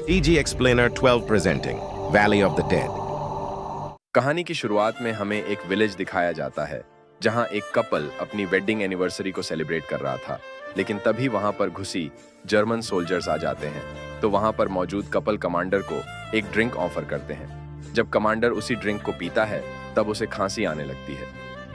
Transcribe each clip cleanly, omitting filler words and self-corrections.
TG Explainer 12 presenting Valley of the Dead. कहानी की शुरुआत में हमें एक विलेज दिखाया जाता है जहां एक कपल अपनी वेडिंग एनिवर्सरी को सेलिब्रेट कर रहा था, लेकिन तभी वहां पर घुसी जर्मन सोल्जर्स आ जाते हैं। तो वहां पर मौजूद कपल कमांडर को एक ड्रिंक ऑफर करते हैं। जब कमांडर उसी ड्रिंक को पीता है तब उसे खांसी आने लगती है,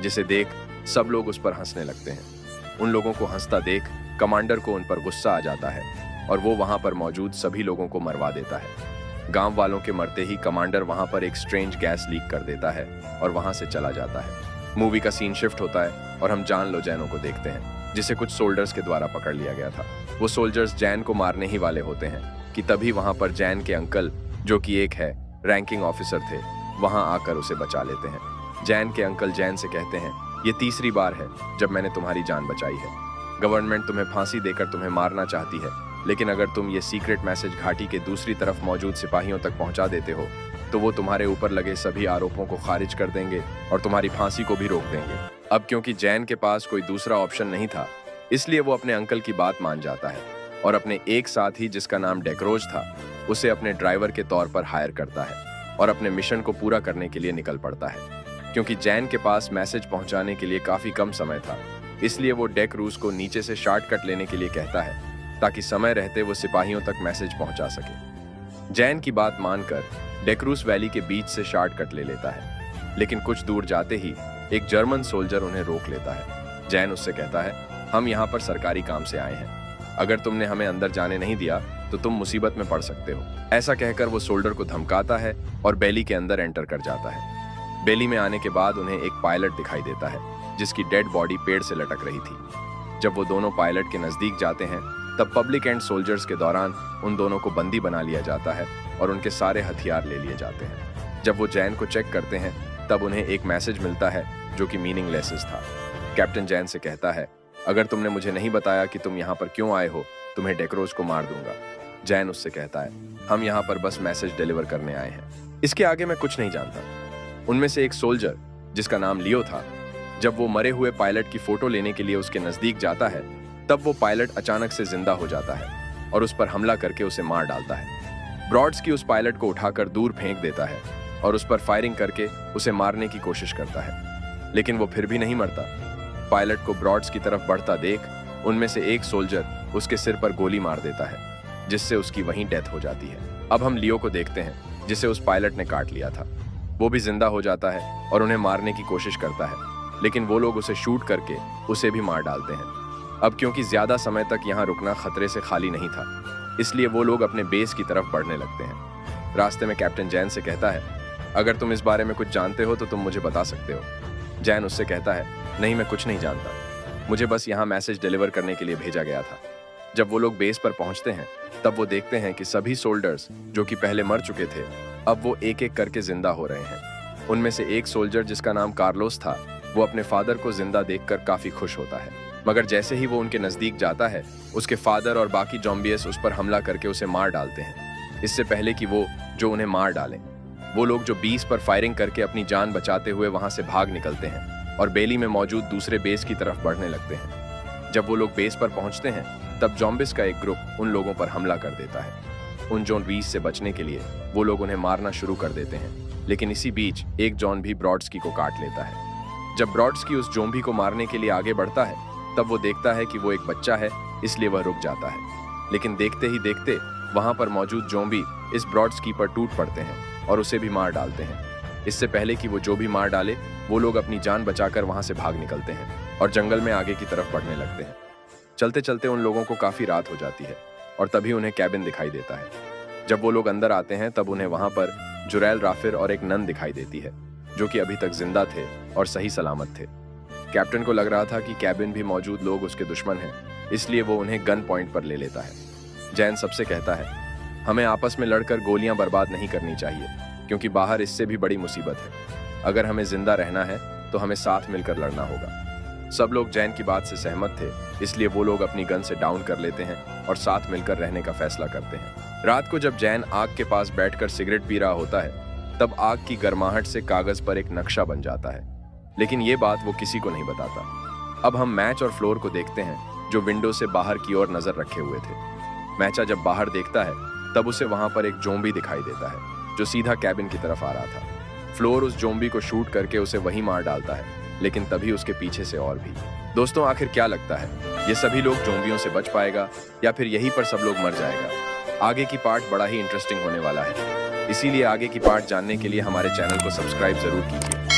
जिसे देख सब लोग उस पर हंसने लगते हैं। उन लोगों को हंसता देख कमांडर को उन पर गुस्सा आ जाता है और वो वहां पर मौजूद सभी लोगों को मरवा देता है। गांव वालों के मरते ही कमांडर वहां पर एक स्ट्रेंज गैस लीक कर देता है और वहां से चला जाता है। मूवी का सीन शिफ्ट होता है और हम जान लो जैनो को देखते हैं, जिसे कुछ सोल्जर्स के द्वारा पकड़ लिया गया था। वो सोल्जर्स जैन को मारने ही वाले होते हैं कि तभी वहां पर जैन के अंकल, जो कि एक है रैंकिंग ऑफिसर थे, वहां आकर उसे बचा लेते हैं। जैन के अंकल जैन से कहते हैं, ये तीसरी बार है जब मैंने तुम्हारी जान बचाई है। गवर्नमेंट तुम्हें फांसी देकर तुम्हें मारना चाहती है, लेकिन अगर तुम ये सीक्रेट मैसेज घाटी के दूसरी तरफ मौजूद सिपाहियों तक पहुंचा देते हो तो वो तुम्हारे ऊपर लगे सभी आरोपों को खारिज कर देंगे और तुम्हारी फांसी को भी रोक देंगे। अब क्योंकि जैन के पास कोई दूसरा ऑप्शन नहीं था, इसलिए वो अपने अंकल की बात मान जाता है और अपने एक साथी जिसका नाम डेक्रोज था उसे अपने ड्राइवर के तौर पर हायर करता है और अपने मिशन को पूरा करने के लिए निकल पड़ता है। क्योंकि जैन के पास मैसेज पहुंचाने के लिए काफी कम समय था, इसलिए वो डेक्रूज को नीचे से शॉर्टकट लेने के लिए कहता है ताकि समय रहते वो सिपाहियों तक मैसेज पहुंचा सके। जैन की बात मानकर डेक्रूज वैली के बीच से शॉर्टकट ले लेता है, लेकिन कुछ दूर जाते ही एक जर्मन सोल्जर उन्हें रोक लेता है। जैन उससे कहता है, हम यहाँ पर सरकारी काम से आए हैं, अगर तुमने हमें अंदर जाने नहीं दिया तो तुम मुसीबत में पड़ सकते हो। ऐसा कहकर वो सोल्जर को धमकाता है और बेली के अंदर एंटर कर जाता है। बेली में आने के बाद उन्हें एक पायलट दिखाई देता है जिसकी डेड बॉडी पेड़ से लटक रही थी। जब वो दोनों पायलट के नजदीक जाते हैं तब पब्लिक एंड सोल्जर्स के दौरान उन दोनों को बंदी बना लिया जाता है और उनके सारे हथियार ले लिए जाते हैं। जब वो जैन को चेक करते हैं तब उन्हें एक मैसेज मिलता है जो कि मीनिंगलेस था। कैप्टन जैन से कहता है, अगर तुमने मुझे नहीं बताया कि तुम यहाँ पर क्यों आए हो, तुम्हें डेक्रोज को मार दूंगा। जैन उससे कहता है, हम यहाँ पर बस मैसेज डिलीवर करने आए हैं, इसके आगे मैं कुछ नहीं जानता। उनमें से एक सोल्जर जिसका नाम लियो था, जब वो मरे हुए पायलट की फोटो लेने के लिए उसके नजदीक जाता है तब वो पायलट अचानक से जिंदा हो जाता है और उस पर हमला करके उसे मार डालता है। ब्रॉड्स्की उस पायलट को उठाकर दूर फेंक देता है और उस पर फायरिंग करके उसे मारने की कोशिश करता है, लेकिन वो फिर भी नहीं मरता। पायलट को ब्रॉड्स की तरफ बढ़ता देख उनमें से एक सोल्जर उसके सिर पर गोली मार देता है, जिससे उसकी वहीं डेथ हो जाती है। अब हम लियो को देखते हैं जिसे उस पायलट ने काट लिया था। वो भी जिंदा हो जाता है और उन्हें मारने की कोशिश करता है, लेकिन वो लोग उसे शूट करके उसे भी मार डालते हैं। अब क्योंकि ज्यादा समय तक यहाँ रुकना खतरे से खाली नहीं था, इसलिए वो लोग अपने बेस की तरफ बढ़ने लगते हैं। रास्ते में कैप्टन जैन से कहता है, अगर तुम इस बारे में कुछ जानते हो तो तुम मुझे बता सकते हो। जैन उससे कहता है, नहीं, मैं कुछ नहीं जानता, मुझे बस यहाँ मैसेज डिलीवर करने के लिए भेजा गया था। जब वो लोग बेस पर पहुंचते हैं तब वो देखते हैं कि सभी सोल्जर्स जो कि पहले मर चुके थे अब वो एक एक करके जिंदा हो रहे हैं। उनमें से एक सोल्जर जिसका नाम कार्लोस था, वो अपने फादर को जिंदा देखकर काफी खुश होता है, मगर जैसे ही वो उनके नजदीक जाता है उसके फादर और बाकी जॉम्बियस उस पर हमला करके उसे मार डालते हैं, इससे पहले कि वो जो उन्हें मार डालें। वो लोग जो बीस पर फायरिंग करके अपनी जान बचाते हुए वहां से भाग निकलते हैं और बेली में मौजूद दूसरे बेस की तरफ बढ़ने लगते हैं। जब वो लोग बेस पर पहुंचते हैं तब जॉम्बिस का एक ग्रुप उन लोगों पर हमला कर देता है। उन जॉम्बीज से बचने के लिए वो लोग उन्हें मारना शुरू कर देते हैं, लेकिन इसी बीच एक जॉन भी ब्रॉड्स्की को काट लेता है। जब ब्रॉड्स्की उस जोम्बी को मारने के लिए आगे बढ़ता है तब वो देखता है कि वो एक बच्चा है, इसलिए वह रुक जाता है, लेकिन देखते ही देखते वहां पर मौजूद जोम्बी इस ब्रॉड्स्की पर टूट पड़ते हैं और उसे भी मार डालते हैं। इससे पहले कि वो जो भी मार डाले, वो लोग अपनी जान बचाकर वहां से भाग निकलते हैं और जंगल में आगे की तरफ बढ़ने लगते हैं। चलते चलते उन लोगों को काफी रात हो जाती है और तभी उन्हें कैबिन दिखाई देता है। जब वो लोग अंदर आते हैं तब उन्हें वहां पर जुरैल राफिर और एक नन दिखाई देती है, जो कि अभी तक जिंदा थे और सही सलामत थे। कैप्टन को लग रहा था कि कैबिन भी मौजूद लोग उसके दुश्मन हैं, इसलिए वो उन्हें गन पॉइंट पर ले लेता है। जैन सबसे कहता है, हमें आपस में लड़कर गोलियां बर्बाद नहीं करनी चाहिए, क्योंकि बाहर इससे भी बड़ी मुसीबत है। अगर हमें जिंदा रहना है तो हमें साथ मिलकर लड़ना होगा। सब लोग जैन की बात से सहमत थे, इसलिए वो लोग अपनी गन से डाउन कर लेते हैं और साथ मिलकर रहने का फैसला करते हैं। रात को जब जैन आग के पास बैठकर सिगरेट पी रहा होता है तब आग की गर्माहट से कागज पर एक नक्शा बन जाता है, लेकिन ये बात वो किसी को नहीं बताता। अब हम मैच और फ्लोर को देखते हैं जो विंडो से बाहर की ओर नजर रखे हुए थे। मैचा जब बाहर देखता है तब उसे वहां पर एक जोम्बी दिखाई देता है जो सीधा कैबिन की तरफ आ रहा था। फ्लोर उस जोम्बी को शूट करके उसे वहीं मार डालता है, लेकिन तभी उसके पीछे से और भी। दोस्तों, आखिर क्या लगता है, ये सभी लोग जोम्बियों से बच पाएगा या फिर यहीं पर सब लोग मर जाएगा? आगे की पार्ट बड़ा ही इंटरेस्टिंग होने वाला है, इसीलिए आगे की पार्ट जानने के लिए हमारे चैनल को सब्सक्राइब जरूर कीजिए।